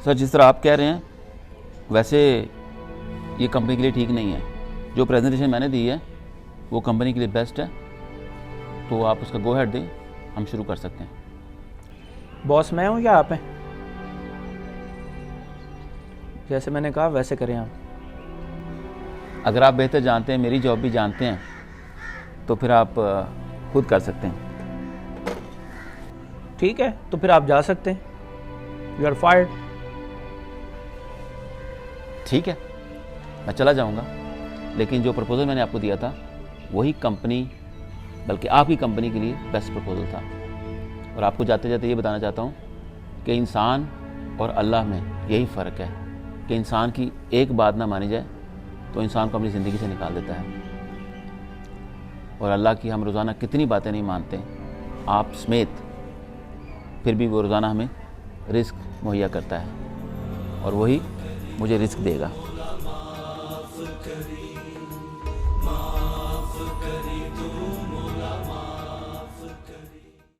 Sir जिस तरह आप कह रहे हैं वैसे ये कंपनी के लिए ठीक नहीं है। जो प्रेजेंटेशन मैंने दी है वो कंपनी के लिए बेस्ट है, तो आप उसका गो हेड दें, हम शुरू कर सकते हैं। बॉस मैं हूँ या आप हैं? जैसे मैंने कहा वैसे करें आप। अगर आप बेहतर जानते हैं, मेरी जॉब भी जानते हैं, तो फिर आप खुद कर सकते हैं। ठीक है, तो फिर आप जा सकते हैं। You are fired. ठीक है, मैं चला जाऊंगा, लेकिन जो प्रपोज़ल मैंने आपको दिया था वही कंपनी, बल्कि आपकी कंपनी के लिए बेस्ट प्रपोज़ल था। और आपको जाते जाते ये बताना चाहता हूँ कि इंसान और अल्लाह में यही फ़र्क है कि इंसान की एक बात ना मानी जाए तो इंसान को अपनी ज़िंदगी से निकाल देता है, और अल्लाह की हम रोज़ाना कितनी बातें नहीं मानते आप समेत, फिर भी वो रोज़ाना हमें रिस्क मुहैया करता है और वही मुझे रिस्क देगा।